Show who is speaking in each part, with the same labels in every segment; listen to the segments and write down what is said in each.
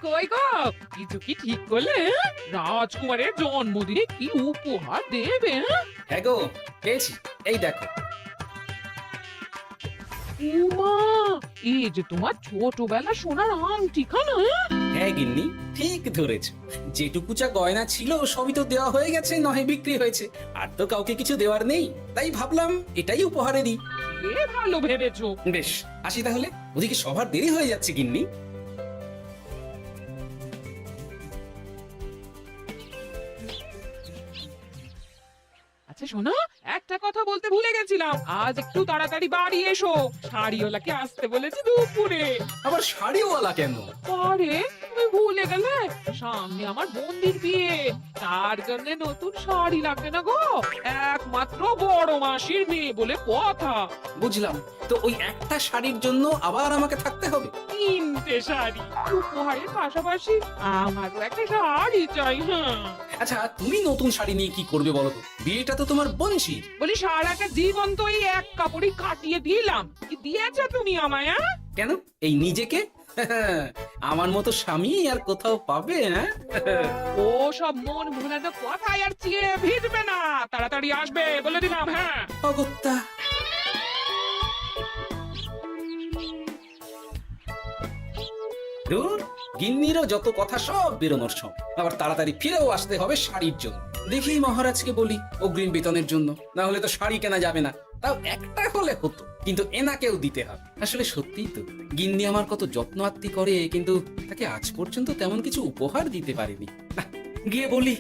Speaker 1: কই গো, কিছু কি ঠিক করলে? রাজকুমারের জন্মদিনে কি উপহার দেবে?
Speaker 2: হ্যাঁ গো, পেয়েছি। এই দেখো।
Speaker 1: উমা, এই যে তোমার ছোটবেলা সোনার আংটিখানা।
Speaker 2: হ্যাঁ গিন্নি, ঠিক ধরেছ। যেটুকু যা গয়না ছিল সবই তো দেওয়া হয়ে গেছে, নয় বিক্রি হয়েছে। আর তো কাউকে কিছু দেওয়ার নেই, তাই ভাবলাম এটাই উপহারে দিই।
Speaker 1: এ ভালো ভেবেছো।
Speaker 2: বেশ, আসি তাহলে। ওদিকে সবার দেরি হয়ে যাচ্ছে গিন্নি।
Speaker 1: আচ্ছা শোনো, একটা কথা বলতে ভুলে গেছিলাম, আজ একটু তাড়াতাড়ি বাড়ি এসো। শাড়িওয়ালাকে আসতে বলেছি দুপুরে।
Speaker 2: আবার শাড়িওয়ালা কেন?
Speaker 1: আরে তুমি ভুলে গেলে, সামনে আমার বোনদির বিয়ে, তার জন্য নতুন শাড়ি লাগবে না গো? একমাত্র বড় মাসির মেয়ে বলে কথা।
Speaker 2: বুঝলাম। তো ওই একটা শাড়ির জন্য আবার আমাকে থাকতে হবে?
Speaker 1: 3টে শাড়ি উপহারের পাশাপাশি আমারও একটা শাড়ি চাই। হ্যাঁ
Speaker 2: আচ্ছা, তুমি নতুন শাড়ি নিয়ে কি করবে বলো তো? বিয়েটা তো তোমার বংশীর।
Speaker 1: বলি, সারাটা জীবন তো এই এক কাপড়ই কাটিয়ে দিলাম, কি দিয়েছ তুমি আমায়?
Speaker 2: কেন, এই নিজেকে? আমার মতো স্বামী আর কোথাও পাবে? হ্যাঁ,
Speaker 1: ও সব মন ভোলানো কথায় আর চিড়ে ভিজবে না, তাড়াতাড়ি আসবে বলে দিলাম। হ্যাঁ
Speaker 2: অগত্যা। ধুর, গিন্নিরও যত কথা সব বেরোনোর সময়। আবার তাড়াতাড়ি ফিরেও আসতে হবে শাড়ির জন্য। দেখি মহারাজকে বলি অগ্রিম বেতনের জন্য, না হলে তো শাড়ি কেনা যাবে না। তাও একটা হলে হতো, কিন্তু এনাকেও দিতে হবে। আসলে সত্যিই তো, গিন্নি আমার কত যত্ন আত্তি করে, কিন্তু তাকে আজ পর্যন্ত তেমন কিছু উপহার দিতে পারিনি। না, গিয়ে বলি।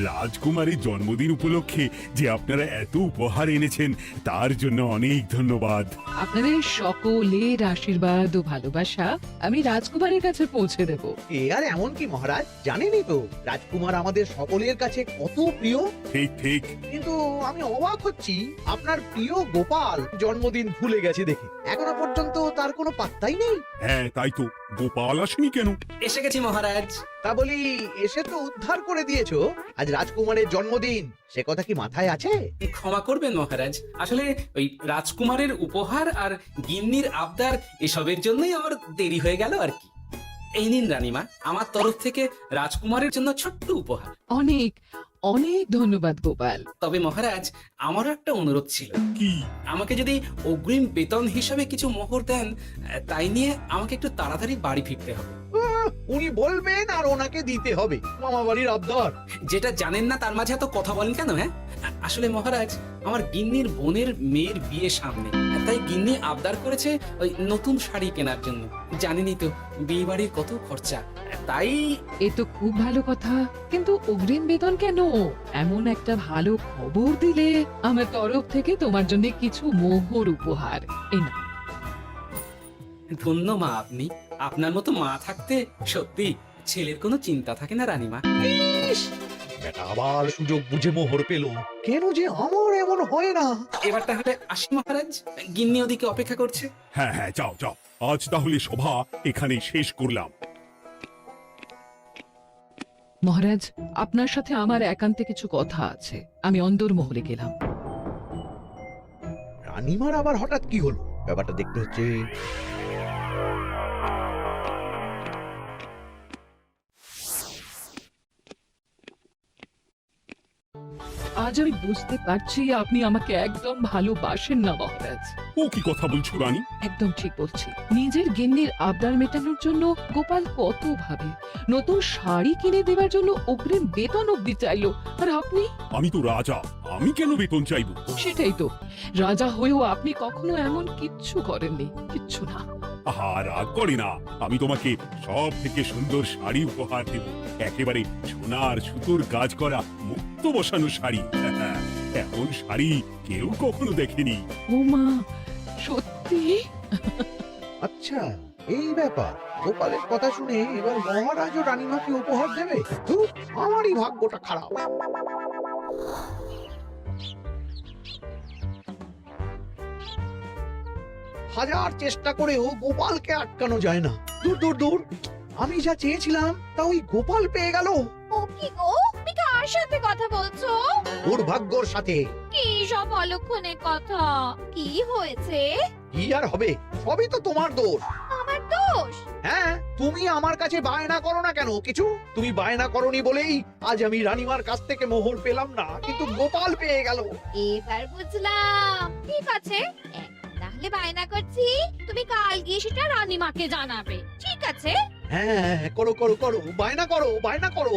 Speaker 3: রাজকুমারীর জন্মদিন উপলক্ষে যে আপনারা এত উপহার এনেছেন তার জন্য অনেক ধন্যবাদ।
Speaker 4: আপনাদের সকলের আশীর্বাদ ও ভালোবাসা আমি রাজকুমারের কাছে পৌঁছে দেব।
Speaker 5: এ আর এমন কি মহারাজ, জানেনই তো রাজকুমার আমাদের সকলের কাছে কত প্রিয়।
Speaker 3: ঠিক ঠিক।
Speaker 5: কিন্তু আমি অবাক হচ্ছি, আপনার প্রিয় গোপাল জন্মদিন ভুলে গেছে দেখে এখনো পর্যন্ত তার কোনো পাত্তাই নেই।
Speaker 3: হ্যাঁ তাই তো, গোপাল আসেনি কেন?
Speaker 2: এসে গেছি মহারাজ।
Speaker 5: তা বলি, এসে তো উদ্ধার করে দিয়েছো, আজ রাজকুমারের জন্মদিন, সে কথা কি মাথায় আছে?
Speaker 2: ক্ষমা করবেন মহারাজ, আসলে ওই রাজকুমারের উপহার আর গিন্নির আবদার এসবের জন্যই আমার দেরি হয়ে গেল আর কি। এই নিন রানীমা, আমার তরফ থেকে রাজকুমারের জন্য ছোট্ট উপহার।
Speaker 4: অনেক অনেক ধন্যবাদ গোপাল।
Speaker 2: তবে মহারাজ, আমারও একটা অনুরোধ ছিল।
Speaker 3: কি?
Speaker 2: আমাকে যদি অগ্রিম বেতন হিসাবে কিছু মোহর দেন, তাই নিয়ে আমাকে একটু তাড়াতাড়ি বাড়ি ফিরতে হবে।
Speaker 5: উনি বলবেন আর ওনাকে দিতে হবে, মামা বাড়ির আবদার।
Speaker 2: যেটা জানেন না তার মাঝে এত কথা বলেন কেন? হ্যাঁ, আসলে মহারাজ, আমার গিন্নির বোনের মেয়ের বিয়ে সামনে, তাই গিন্নি আবদার করেছে ওই নতুন শাড়ি কেনার জন্য। জানেনই তো বিয়ে বাড়ির কত খরচা, তাই।
Speaker 4: এ তো খুব ভালো কথা, কিন্তু অগ্রিম বেতন কেন? এমন একটা ভালো খবর দিলে আমার তরফ থেকে তোমার জন্য কিছু মোহর উপহার। এই নাও।
Speaker 2: ধন্য মা আপনি। আপনার মতো মা থাকতে সত্যি ছেলের কোনো চিন্তা থাকে না রানীমা।
Speaker 5: ইস, বেটা আবার সুযোগ বুঝে মোহর পেল। কেন যে আমার এমন হয় না।
Speaker 2: এবার তাহলে আসি মহারাজ, গিন্নি ওদিকে অপেক্ষা করছে।
Speaker 3: হ্যাঁ হ্যাঁ, যাও যাও, আজ তাহলে সভা এখানে শেষ করলাম।
Speaker 4: মহারাজ, আপনার সাথে আমার একান্তে কিছু কথা আছে, আমি অন্দরমহলে গেলাম।
Speaker 5: রানীমার আবার হঠাৎ কি হলো, ব্যাপারটা দেখতে হচ্ছে।
Speaker 4: আজ আমি বুঝতে পারছি আপনি আমাকে একদম ভালোবাসেন না মহারাজ।
Speaker 3: ও কি কথা বলছো রানী?
Speaker 4: একদম ঠিক বলছি। নিজের গিন্নির আবদার মেটানোর জন্য গোপাল কত ভাবে, নতুন শাড়ি কিনে দেওয়ার জন্য অগ্রিম বেতন অব্দি চাইলো, আর আপনি?
Speaker 3: আমি তো রাজা, আমি কেন বেতন চাইবো?
Speaker 4: সেটাই তো, রাজা হয়েও আপনি কখনো এমন কিচ্ছু করেননি, কিচ্ছু না।
Speaker 3: আহা, রাগ করে না, আমি তোমাকে সব থেকে সুন্দর শাড়ি উপহার দেব। একেবারে সোনার সুতোর কাজ করা মুক্ত বসানো শাড়ি। এমন শাড়ি কেউ কখনো দেখেনি।
Speaker 4: ও মা, সত্যি?
Speaker 5: আচ্ছা, এই ব্যাপার। গোপালের কথা শুনে এবার মহারাজ ও রানীমাকে উপহার দেবে? ধুর, আমারই ভাগ্যটা খারাপ। হাজার চেষ্টা করেও গোপালকে আটকানো যায় না। দূর দূর দূর, আমি যা চেয়েছিলাম তা ওই গোপাল পেয়ে গেল।
Speaker 6: ও কি গো, তুমি কার কার সাথে কথা বলছো?
Speaker 5: দুর্ভাগ্যর সাথে।
Speaker 6: কি সব অলক্ষণের কথা? কি হয়েছে?
Speaker 5: কি আর হবে, সবই তো তোমার দোষ।
Speaker 6: আমার দোষ?
Speaker 5: হ্যাঁ, তুমি আমার কাছে বায়না করো না কেন কিছু? তুমি বায়না করনি বলেই আজ আমি রানীমার কাছ থেকে মোহর পেলাম না, কিন্তু গোপাল পেয়ে গেল।
Speaker 6: এবার বুঝলাম। ঠিক আছে, তাহলে বায়না করছি, তুমি কাল গিয়ে সেটা রানীমাকে জানাবে। ঠিক আছে?
Speaker 5: হ্যাঁ, করো করো করো, বায়না করো, বায়না করো।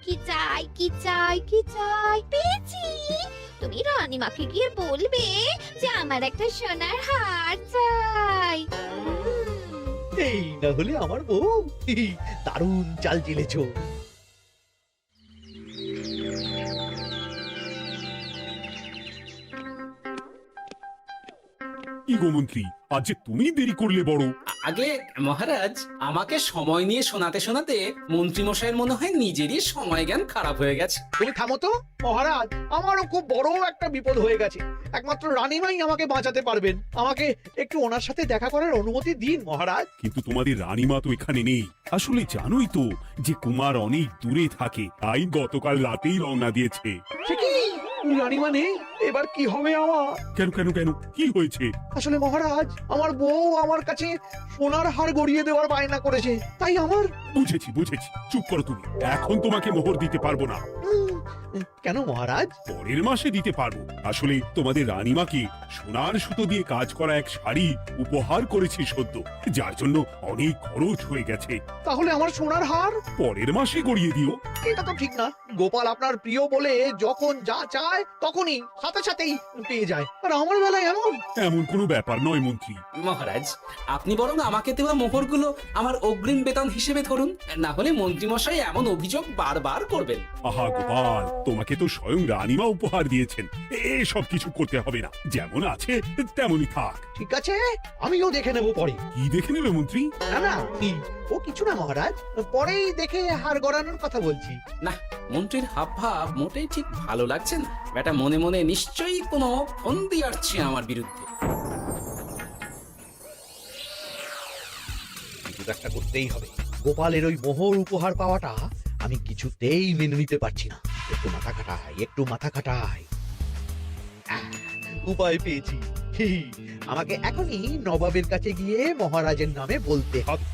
Speaker 6: কি চাই, কি চাই, কি চাই? পেয়েছি। তুমি রানীমাকে গিয়ে বলবে যে আমার একটা সোনার হার চাই।
Speaker 5: এই না হলে আমার বউ। দারুণ চাল চেলেছো।
Speaker 3: কি গো মন্ত্রী, আজ যে তুমি দেরি করলে বড়।
Speaker 2: আগে মহারাজ, আমাকে সময় নিয়ে শোনাতে শোনাতে মন্ত্রীমশাইয়ের মনে হয় নিজেরই সময় জ্ঞান খারাপ হয়ে গেছে।
Speaker 5: তুমি থামো তো মহারাজ, আমারও খুব বড় একটা বিপদ হয়ে গেছে। একমাত্র রানীমাই আমাকে বাঁচাতে পারবেন। আমাকে একটু ওনার সাথে দেখা করার অনুমতি দিন মহারাজ।
Speaker 3: কিন্তু তোমাদের রানীমা তো এখানে নেই। আসলে জানোই তো যে কুমার অনেক দূরে থাকে, তাই গতকাল রাতেই রওনা দিয়েছে।
Speaker 5: সে কি, রানীমা নেই? এবার কি হবে আমার?
Speaker 3: কেন কেন কেন, কি হয়েছে?
Speaker 5: আসলে মহারাজ, আমার বউ আমার কাছে সোনার হার গড়িয়ে দেওয়ার বায়না করেছে, তাই আমার।
Speaker 3: বুঝেছি বুঝেছি, চুপ করো তুমি। এখন তোমাকে মোহর দিতে পারবো না।
Speaker 5: কেন মহারাজ?
Speaker 3: পরের মাসে দিতে পারবো। আসলে তোমাদের রানীমাকে সোনার সুতো দিয়ে কাজ করা এক শাড়ি উপহার করেছি সদ্য, যার জন্য অনেক খরচ হয়ে গেছে।
Speaker 5: তাহলে আমার সোনার হার
Speaker 3: পরের মাসে গড়িয়ে দিও।
Speaker 5: এটা তো ঠিক না। গোপাল আপনার প্রিয় বলে যখন যা চায় তখনই সাথে সাথেই পেয়ে যায়, আর আমার বেলায় এমন।
Speaker 3: এমন কোনো ব্যাপার নয় মন্ত্রী।
Speaker 2: মহারাজ, আপনি বরং আমাকে দেওয়া মোহরগুলো আমার অগ্রিম বেতন হিসেবে ধরুন, না হলে মন্ত্রীমশাই এমন অভিযোগ বারবার করবেন।
Speaker 3: আহা গোপাল, তোমাকে তো স্বয়ং রানীমা উপহার দিয়েছেন, এসব কিছু করতে হবে না। যেমন আছে তেমনই থাক।
Speaker 5: ঠিক আছে, আমিও দেখে নেব পরে।
Speaker 3: কি দেখে নেবে মন্ত্রী?
Speaker 5: না না, ও কিছু না মহারাজ, পরেই দেখে হার গড়ানোর কথা বলছি।
Speaker 2: না, মন্ত্রীর হাব ভাব মোটেই ঠিক ভালো লাগছে না। বেটা মনে মনে নিশ্চয়ই কোনো ফন্দি আসছে আমার বিরুদ্ধে।
Speaker 5: কিছু একটা করতেই হবে। গোপালের ওই মোহর উপহার পাওয়াটা আমি কিছুতেই মেনে নিতে পারছি না। একটু মাথা খাটাই, একটু মাথা খাটাই। উপায় পেয়েছি। আমাকে এখনই নবাবের কাছে গিয়ে মহারাজের নামে বলতে হবে।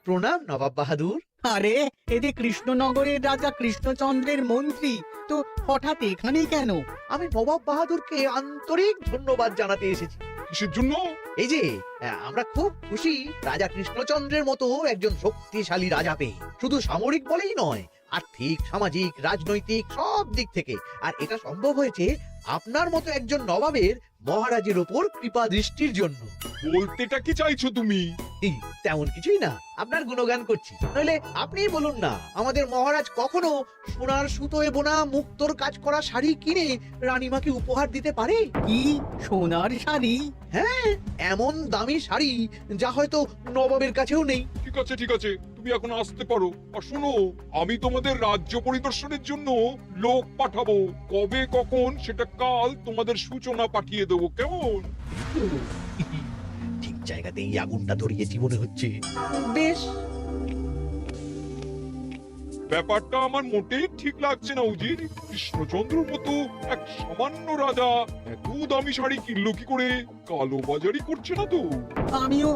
Speaker 5: প্রণাম নবাব বাহাদুর।
Speaker 7: আরে এদের কৃষ্ণনগরের রাজা কৃষ্ণচন্দ্রের মন্ত্রী তো হঠাৎ এখানে কেন?
Speaker 5: আমি নবাব বাহাদুরকে আন্তরিক ধন্যবাদ জানাতে এসেছি।
Speaker 3: কিসের জন্য?
Speaker 5: এই যে আমরা খুব খুশি রাজা কৃষ্ণচন্দ্রের মতো একজন শক্তিশালী রাজা পেয়ে। শুধু সামরিক বলেই নয়, আর্থিক, সামাজিক, রাজনৈতিক সব দিক থেকে। আর এটা সম্ভব হয়েছে আপনার মতো একজন নবাবের মহারাজের ওপর কৃপা দৃষ্টির জন্য।
Speaker 3: বলতেটা কি চাইছো তুমি?
Speaker 5: তেমন কিছুই না, আপনার গুণগান করছি। নইলে আপনিই বলুন না, আমাদের মহারাজ কখনো সোনার সুতোয় বোনা মুক্তোর কাজ করা শাড়ি কিনে রানীমাকে উপহার দিতে পারে?
Speaker 7: কি সোনার শাড়ি?
Speaker 5: হ্যাঁ, এমন দামি শাড়ি যা হয়তো নবাবের কাছেও নেই।
Speaker 8: ঠিক আছে ঠিক আছে, তুমি এখন আসতে পারো। আর শোনো, আমি তোমাদের রাজ্য পরিদর্শনের জন্য লোক পাঠাবো। কবে কখন সেটা কাল তোমাদের সূচনা পাঠিয়ে দেবো, কেমন?
Speaker 5: ঠিক জায়গাতেই আগুনটা ধরিয়েছি মনে হচ্ছে। বেশ।
Speaker 8: ব্যাপারটা আমার মোটেই ঠিক লাগছে না উজির। কৃষ্ণচন্দ্রর মতো এক সামান্য রাজা এত দামি শাড়ি কিনলো কি করে? কালো বাজারি করছে না তো?
Speaker 7: আমিও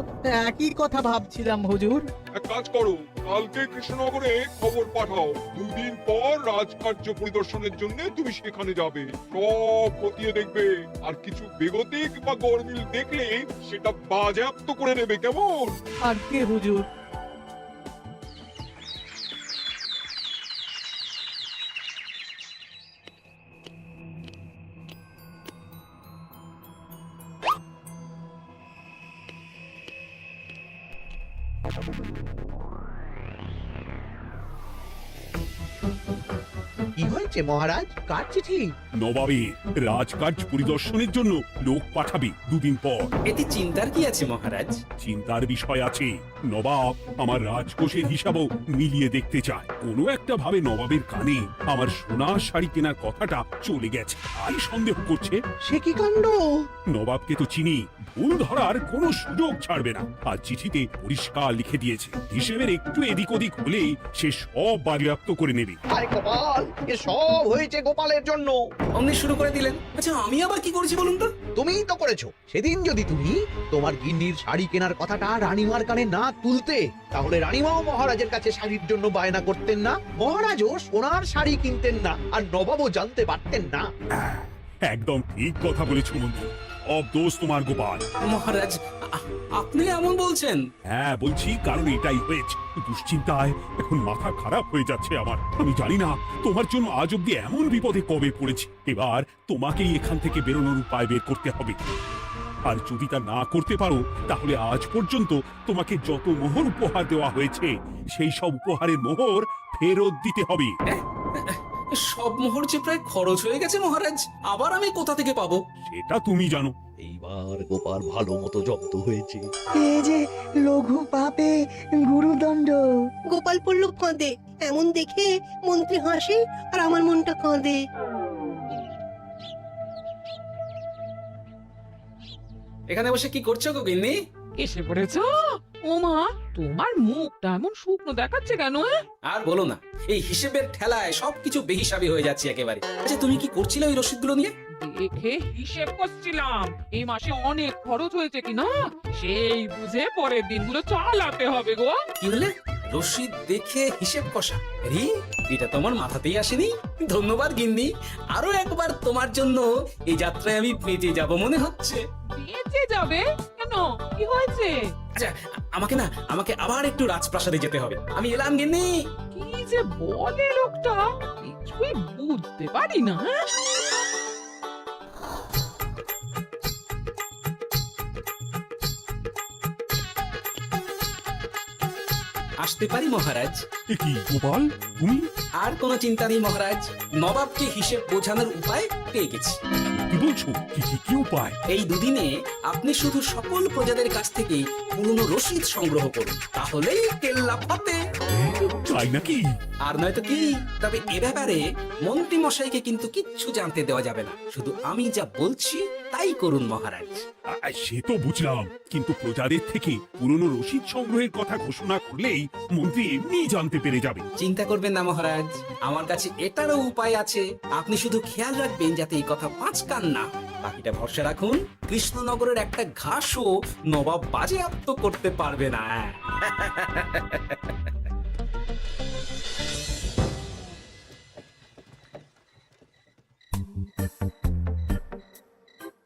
Speaker 7: একই কথা ভাবছিলাম হুজুর।
Speaker 8: এক কাজ করো, কালকে কৃষ্ণনগরে খবর পাঠাও। 2 দিন পর রাজকার্য পরিদর্শনের জন্য তুমি সেখানে যাবে। সব খতিয়ে দেখবে, আর কিছু বেগতিক বা গরমিল দেখলে সেটা বাজেয়াপ্ত করে নেবে, কেমন?
Speaker 7: আর কে হুজুর?
Speaker 5: কি হয়েছে মহারাজ, কার চিঠি?
Speaker 3: নবাবের রাজকার্য পরিদর্শনের জন্য লোক পাঠাবে দুদিন পর।
Speaker 2: এতে চিন্তার কি আছে মহারাজ?
Speaker 3: চিন্তার বিষয় আছে। নবাব আমার রাজকোষের হিসাবও মিলিয়ে দেখতে চায়। কোনো একটা ভাবে নবাবের কানে আমার সোনার শাড়ি কেনার কথাটা চলে গেছে, তাই সন্দেহ করছে।
Speaker 5: সে কি কাণ্ড!
Speaker 3: নবাবকে তো চিনি, ভুল ধরার কোনো সুযোগ ছাড়বে না। আর চিঠিতে পরিষ্কার লিখে দিয়েছে, হিসেবের একটু এদিক ওদিক হলেই সে সব বাজেয়াপ্ত করে নেবে।
Speaker 5: হায় কপাল, এ সব হয়েছে গোপালের জন্য।
Speaker 2: অমনি শুরু করে দিলেন। আচ্ছা আমি আবার কি করেছি বলুন তো?
Speaker 5: তুমিই তো করেছো। সেদিন যদি তুমি তোমার গিন্নির শাড়ি কেনার কথাটা রানীমার কানে না তুলতে, তাহলে রানীমাও মহারাজের কাছে শাড়ির জন্য বায়না করতেন না, মহারাজও সোনার শাড়ি কিনতেন না, আর নবাবও জানতে পারতেন না।
Speaker 3: একদম ঠিক কথা বলেছ মন্ত্রী, সব দোষ তোমার গোপাল।
Speaker 2: মহারাজ আপনি এমন বলছেন?
Speaker 3: হ্যাঁ বলছি, কারণ এটাই হয়েছে। দুশ্চিন্তায় এখন মাথা খারাপ হয়ে যাচ্ছে আমার। আমি জানি না তোমার জন্য আজ অব্দি এমন বিপদে কবে পড়েছি। এবার তোমাকেই এখান থেকে বেরোনোর উপায় বের করতে হবে। আর যদি তা না করতে পারো, তাহলে আজ পর্যন্ত তোমাকে যত মোহর উপহার দেওয়া হয়েছে, সেই সব উপহারের মোহর ফেরত দিতে হবে।
Speaker 2: সব মোহর যে প্রায় খরচ হয়ে গেছে মহারাজ, আবার আমি কোথা থেকে পাবো?
Speaker 3: সেটা তুমি জানো।
Speaker 5: এইবার গোপাল ভালো মতো জব্দ হয়েছে।
Speaker 9: এ যে লঘু পাপে গুরুদণ্ড।
Speaker 10: গোপাল পড়ল কাঁদে, এমন দেখে মন্ত্রী হাসে আর আমার মনটা কাঁদে।
Speaker 2: এখানে বসে কি করছো গো গিন্নি?
Speaker 1: এসে পড়েছ? ওমা, তোমার মুখটা এমন শুকনো দেখাচ্ছে কেন?
Speaker 2: আর বলো না, এই হিসেবের ঠেলায় সবকিছু বেহিসাবি হয়ে যাচ্ছে একেবারে। আচ্ছা তুমি কি করছিলে ওই রসিদগুলো নিয়ে?
Speaker 1: দেখে হিসেব করছিলাম এই মাসে অনেক খরচ হয়েছে কিনা, সেই বুঝে পরের দিনগুলো চালাতে হবে গো।
Speaker 2: কি হলে? রসিদ দেখে হিসেব কষা? আরে এটা তোমার মাথাতেই আসেনি। ধন্যবাদ গিন্নি, আরো একবার তোমার জন্য এই যাত্রায় আমি বেঁচে যাব মনে হচ্ছে।
Speaker 1: বেঁচে যাবে কেন? কি হয়েছে?
Speaker 2: আচ্ছা আমাকে আবার একটু রাজপ্রাসাদে যেতে হবে। আমি এলাম গিন্নি।
Speaker 1: কি যে বলে লোকটা, কিছুই বুঝতে পারি না।
Speaker 2: আসতে পারি মহারাজ?
Speaker 3: এ কি গোপাল, তুমি?
Speaker 2: আর কোনো চিন্তা নেই মহারাজ, নবাবকে হিসেব বোঝানোর উপায় পেয়ে গেছি।
Speaker 3: কি বলছো? কি উপায়?
Speaker 2: এই দুদিনে আপনি শুধু সকল প্রজাদের কাছ থেকে পুরনো রসিদ সংগ্রহ করুন, তাহলেই কেল্লা ফাতে।
Speaker 3: তাই নাকি?
Speaker 2: আর নয়তো কি? তবে এ ব্যাপারে মন্ত্রী মশাইকে কিন্তু কিচ্ছু জানতে দেওয়া যাবে না, শুধু আমি যা বলছি তাই করুন মহারাজ।
Speaker 3: সে তো বুঝলাম, কিন্তু প্রজাদের থেকে পুরনো রসিদ সংগ্রহের কথা ঘোষণা করলেই মন্ত্রী এমনি জানতে পেরে যাবে।
Speaker 2: চিন্তা করবেন না মহারাজ, আমার কাছে এটারও উপায় আছে। আপনি শুধু খেয়াল রাখবেন যাতে এই কথা পাঁচ কান না। বাকিটা ভরসা রাখুন, কৃষ্ণনগরের একটা ঘাসও নবাব বাজেয়াপ্ত করতে পারবে না।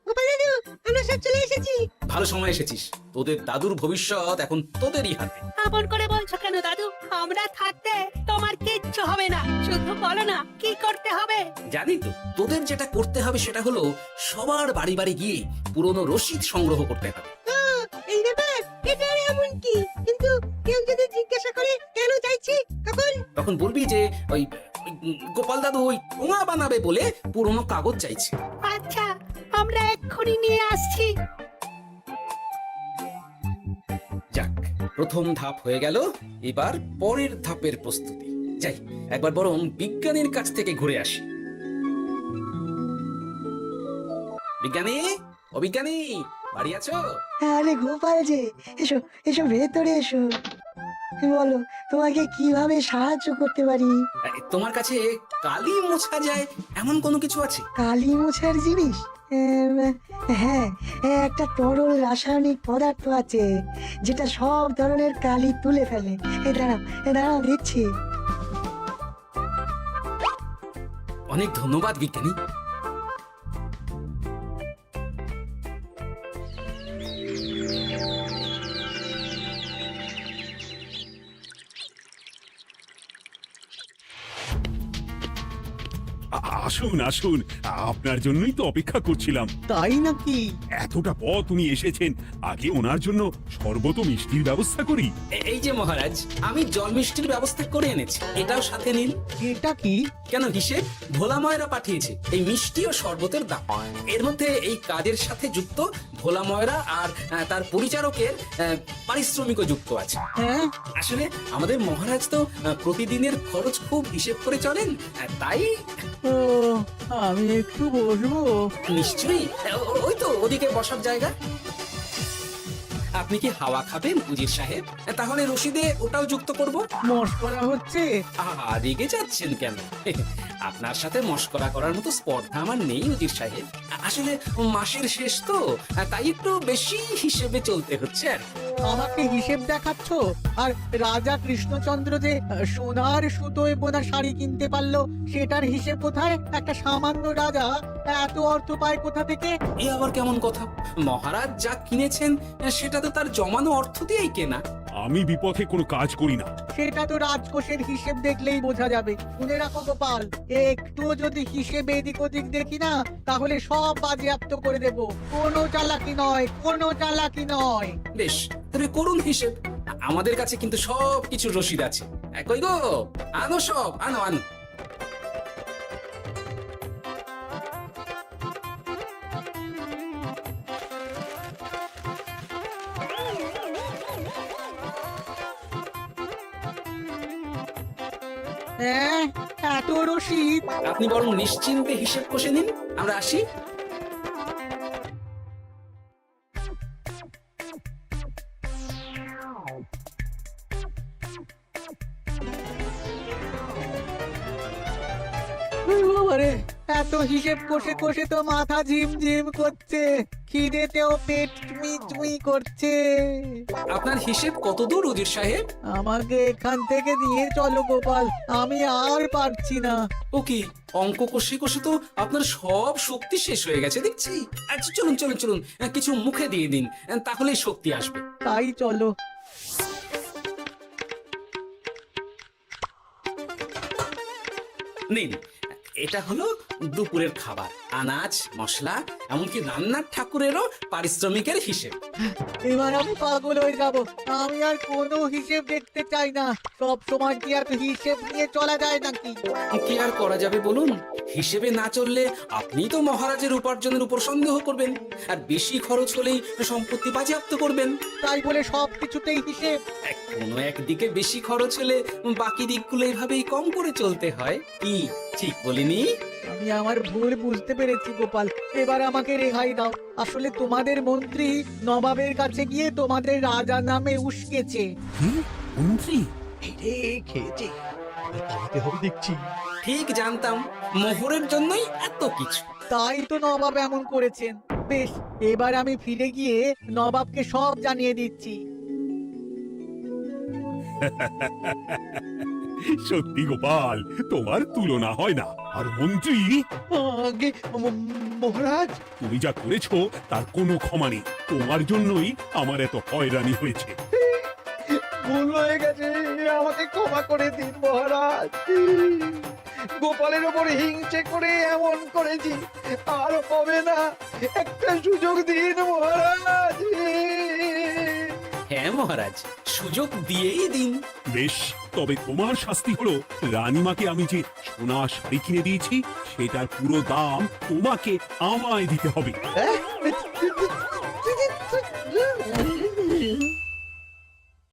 Speaker 10: গোপাল দাদু, আমরা সব চলে এসেছি।
Speaker 2: ভালো সময় এসেছিস, তোদের দাদুর ভবিষ্যৎ এখন তোদেরই হাতে।
Speaker 10: আপন করে বলছো কেন দাদু? আমরা থাকতে তোমার কিচ্ছু হবে না, শুধু বলো না কি করতে হবে।
Speaker 2: জানি তো, তোদের যেটা করতে হবে সেটা হলো সবার বাড়ি বাড়ি গিয়ে পুরনো রসিদ সংগ্রহ করতে হবে।
Speaker 10: এই ব্যাপার, এটা আর এমন কি? কিন্তু কেউ যদি জিজ্ঞাসা করে কেন চাইছি,
Speaker 2: তখন বলবি যে ওই গোপাল দাদু ওই ঠোঙা বানাবে বলে পুরনো কাগজ চাইছে।
Speaker 10: আচ্ছা, আমরা এক্ষুনি নিয়ে আসছি।
Speaker 2: যাক, প্রথম ধাপ হয়ে গেল, এবার পরের ধাপের প্রস্তুতি। যাই একবার বরং বিজ্ঞানীর কাছ থেকে ঘুরে আসি। বিজ্ঞানী, ও বিজ্ঞানী, বাড়ি আছো?
Speaker 9: আরে গোপাল যে, এসো এসো ভেতরে এসো। বলো, তোমাকে কিভাবে সাহায্য করতে পারি?
Speaker 2: তোমার কাছে কালি মোছা যায় এমন কোনো কিছু আছে?
Speaker 9: কালি মোছার জিনিস? হ্যাঁ, একটা তরল রাসায়নিক পদার্থ আছে যেটা সব ধরনের কালি তুলে ফেলে। দাঁড়াও দিচ্ছি।
Speaker 2: অনেক ধন্যবাদ বিজ্ঞানী।
Speaker 3: আসুন আসুন, আপনার জন্যই তো অপেক্ষা করছিলাম।
Speaker 7: তাই নাকি?
Speaker 3: এতটা পথ উনি এসেছেন, আগে ওনার জন্য শরবত ও মিষ্টির ব্যবস্থা করি।
Speaker 2: এই যে মহারাজ, আমি জল মিষ্টির ব্যবস্থা করে এনেছি, এটাও সাথে নিন।
Speaker 7: এটা কি?
Speaker 2: কেন হিসেব? ভোলা ময়রা পাঠিয়েছে এই মিষ্টি ও শরবতের দাম। এর মধ্যে এই কাজের সাথে যুক্ত ভোলা ময়রা আর তার পরিচারকের পারিশ্রমিকও যুক্ত আছে।
Speaker 7: হ্যাঁ,
Speaker 2: আসলে আমাদের মহারাজ তো প্রতিদিনের খরচ খুব হিসেব করে চলেন, তাই
Speaker 7: ও আমি একটু বসবো?
Speaker 2: নিশ্চয়ই। ওই তো ওদিকে বসার জায়গা। আপনি কি হাওয়া খাবেন উজির সাহেব? তাহলে রশিদে ওটাও যুক্ত করব।
Speaker 7: মশকরা হচ্ছে?
Speaker 2: রেগে যাচ্ছেন কেন? আপনার সাথে মশকরা করার মতো স্পর্ধা আমার নেই উজির সাহেব। আসলে মাসের শেষ তো, তাই একটু বেশি হিসেবে চলতে হচ্ছে আর কি।
Speaker 7: আমাকে হিসেব দেখাচ্ছ? আর রাজা কৃষ্ণচন্দ্র যে সোনার সুতোয় বোনা শাড়ি কিনতে পারলো, সেটার হিসেব কোথায়? একটা সামান্য রাজা এত অর্থ পায় কোথা থেকে?
Speaker 2: এ আবার কেমন কথা? মহারাজ যা কিনেছেন সেটা তো তার জমানো অর্থ দিয়েই কেনা।
Speaker 3: আমি বিপথে কোনো কাজ করি না।
Speaker 7: সেটা তো রাজকোষের হিসেব দেখলেই বোঝা যাবে। শুনে রাখো গোপাল, একটুও যদি হিসেব এদিক ওদিক দেখি না, তাহলে সব বাজেয়াপ্ত করে দেব। কোনো চালাকি নয়, কোনো চালাকি নয়।
Speaker 2: বেশ, তবে করুন হিসেব। আমাদের কাছে কিন্তু সব কিছু রসিদ আছে। কই গো, আনো সব, আনো আনো।
Speaker 7: হ্যাঁ, এত রসিদ?
Speaker 2: আপনি বরং নিশ্চিন্তে হিসেব কষে নিন, আমরা আসি।
Speaker 7: বাবারে, এত হিসেব কষে কষে তো মাথা ঝিমঝিম করছে, খিদেতেও পেট চুই চুই করছে।
Speaker 2: আপনার হিসেব কত দূর উজির সাহেব?
Speaker 7: আমাকে এখান থেকে নিয়ে চলো গোপাল, আমি আর পারছি না।
Speaker 2: ও কি, অঙ্ক কষে কষে তো আপনার সব শক্তি শেষ হয়ে গেছে দেখছি। আচ্ছা চলুন চলুন চলুন, কিছু মুখে দিয়ে দিন, তাহলেই শক্তি আসবে।
Speaker 7: তাই চলো।
Speaker 2: নিন, এটা হলো দুপুরের খাবার, আনাজ মশলা এমনকি রান্নার ঠাকুরেরও পারিশ্রমিকের হিসেব।
Speaker 7: এবার আমি পাগল হয়ে যাব। আমি আর কোনো হিসেব দেখতে চাই না। সব সময় কি আর হিসেব নিয়ে চলা যায় নাকি?
Speaker 2: কি আর করা যাবে বলুন? হিসেবে না চললে আপনিই তো মহারাজের উপার্জনের উপর সন্দেহ করবেন, আর বেশি খরচ হলেই সম্পত্তি বাজেয়াপ্ত করবেন।
Speaker 7: তাই বলে সব কিছুতেই হিসেব?
Speaker 2: কোনো একদিকে বেশি খরচ হলে বাকি দিকগুলো এইভাবেই কম করে চলতে হয়। কি ঠিক বলিনি?
Speaker 7: আমি আমার ভুল বুঝতে পেরেছি গোপাল, এবার আমাকে রেহাই দাও। আসলে তোমাদের মন্ত্রী নবাবের কাছে গিয়ে তোমাদের রাজা নামে উস্কেছে।
Speaker 3: মন্ত্রী?
Speaker 5: এই রে, খেয়েছে, পালাতে হবে দেখছি।
Speaker 2: ঠিক জানতাম, মোহরের জন্যই এত কিছু।
Speaker 7: তাই তো নবাব এমন করেছেন। বেশ, এবার আমি ফিরে গিয়ে নবাবকে সব জানিয়ে দিচ্ছি।
Speaker 3: সত্যি গোপাল, তোমার তুলনা হয় না। আর মন্ত্রী,
Speaker 5: আগে মহারাজ,
Speaker 3: তুমি যা করেছো তার কোনো ক্ষমা নেই। তোমার জন্যই আমার এত হয়রানি হয়েছে।
Speaker 5: ভুল হয়ে গেছে, আমাকে ক্ষমা করে দিন মহারাজ। গোপালের ওপরে হিংসে করে এমন করেছি, আর হবে না। একটা সুযোগ দিন মহারাজ।
Speaker 2: হ্যাঁ মহারাজ, সুযোগ দিয়েই দিন।
Speaker 3: বেশ, তবে তোমার শাস্তি হলো রানীমাকে আমি যে সোনা শাড়ি কিনে দিয়েছি সেটার পুরো দাম তোমাকে আমায় দিতে হবে।
Speaker 5: হ্যাঁ?